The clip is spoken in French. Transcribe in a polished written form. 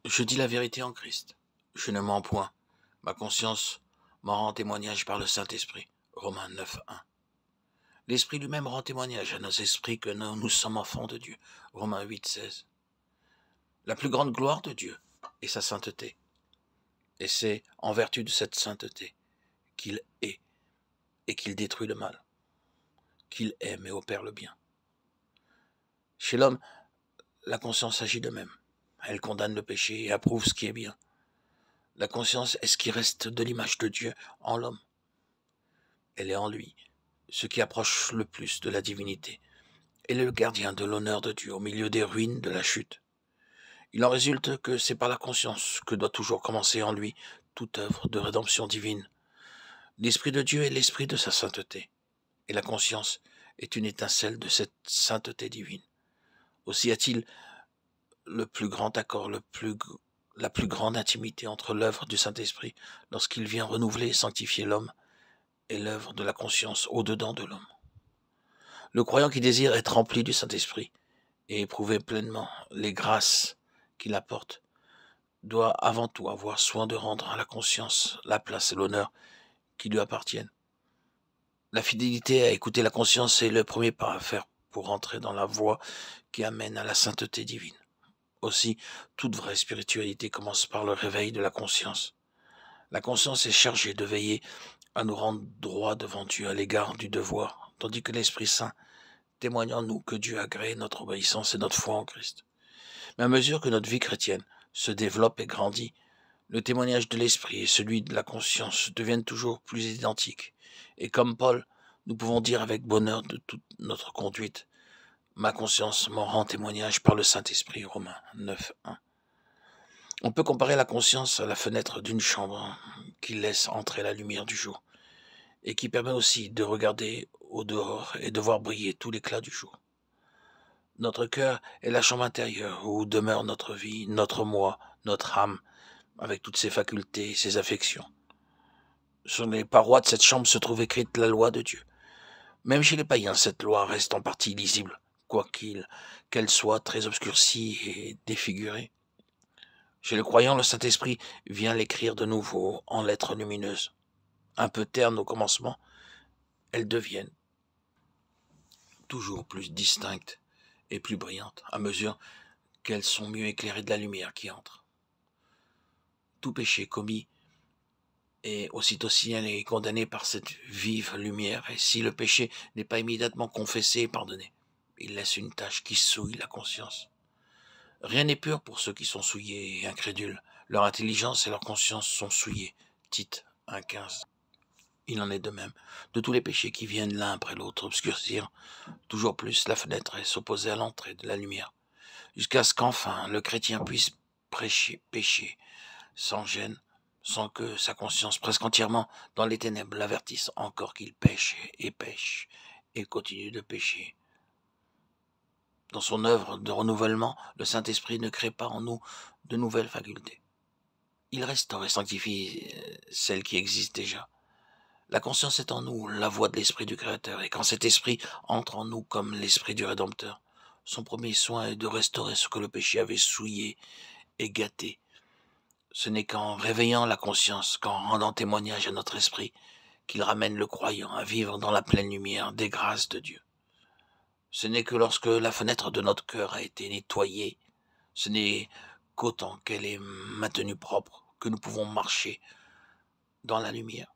Je dis la vérité en Christ. Je ne mens point. Ma conscience m'en rend témoignage par le Saint-Esprit. Romains 9, 1. L'Esprit lui-même rend témoignage à nos esprits que nous sommes enfants de Dieu. Romains 8, 16. La plus grande gloire de Dieu est sa sainteté. Et c'est en vertu de cette sainteté qu'il est et qu'il détruit le mal, qu'il aime et opère le bien. Chez l'homme, la conscience agit de même. Elle condamne le péché et approuve ce qui est bien. La conscience est ce qui reste de l'image de Dieu en l'homme. Elle est en lui, ce qui approche le plus de la divinité. Elle est le gardien de l'honneur de Dieu au milieu des ruines de la chute. Il en résulte que c'est par la conscience que doit toujours commencer en lui toute œuvre de rédemption divine. L'Esprit de Dieu est l'esprit de sa sainteté, et la conscience est une étincelle de cette sainteté divine. Aussi a-t-il le plus grand accord, la plus grande intimité entre l'œuvre du Saint-Esprit lorsqu'il vient renouveler et sanctifier l'homme et l'œuvre de la conscience au-dedans de l'homme. Le croyant qui désire être rempli du Saint-Esprit et éprouver pleinement les grâces qu'il apporte doit avant tout avoir soin de rendre à la conscience la place et l'honneur qui lui appartiennent. La fidélité à écouter la conscience est le premier pas à faire pour entrer dans la voie qui amène à la sainteté divine. Aussi, toute vraie spiritualité commence par le réveil de la conscience. La conscience est chargée de veiller à nous rendre droit devant Dieu à l'égard du devoir, tandis que l'Esprit Saint témoigne en nous que Dieu agrée notre obéissance et notre foi en Christ. Mais à mesure que notre vie chrétienne se développe et grandit, le témoignage de l'Esprit et celui de la conscience deviennent toujours plus identiques. Et comme Paul, nous pouvons dire avec bonheur de toute notre conduite, ma conscience m'en rend témoignage par le Saint-Esprit, Romains 9, 1. On peut comparer la conscience à la fenêtre d'une chambre qui laisse entrer la lumière du jour et qui permet aussi de regarder au dehors et de voir briller tout l'éclat du jour. Notre cœur est la chambre intérieure où demeure notre vie, notre moi, notre âme, avec toutes ses facultés et ses affections. Sur les parois de cette chambre se trouve écrite la loi de Dieu. Même chez les païens, cette loi reste en partie lisible, qu'elle soit très obscurcie et défigurée. Chez le croyant, le Saint-Esprit vient l'écrire de nouveau en lettres lumineuses. Un peu ternes au commencement, elles deviennent toujours plus distinctes et plus brillantes à mesure qu'elles sont mieux éclairées de la lumière qui entre. Tout péché commis est aussitôt signalé et condamné par cette vive lumière, et si le péché n'est pas immédiatement confessé et pardonné, il laisse une tache qui souille la conscience. Rien n'est pur pour ceux qui sont souillés et incrédules. Leur intelligence et leur conscience sont souillées. Tite 1,15. Il en est de même de tous les péchés qui viennent l'un après l'autre obscurcir toujours plus la fenêtre et s'opposer à l'entrée de la lumière, jusqu'à ce qu'enfin le chrétien puisse pécher sans gêne, sans que sa conscience presque entièrement dans les ténèbres l'avertisse encore qu'il pêche et continue de pécher. Dans son œuvre de renouvellement, le Saint-Esprit ne crée pas en nous de nouvelles facultés. Il restaure et sanctifie celles qui existent déjà. La conscience est en nous la voix de l'Esprit du Créateur, et quand cet Esprit entre en nous comme l'Esprit du Rédempteur, son premier soin est de restaurer ce que le péché avait souillé et gâté. Ce n'est qu'en réveillant la conscience, qu'en rendant témoignage à notre esprit, qu'il ramène le croyant à vivre dans la pleine lumière des grâces de Dieu. Ce n'est que lorsque la fenêtre de notre cœur a été nettoyée, ce n'est qu'autant qu'elle est maintenue propre que nous pouvons marcher dans la lumière.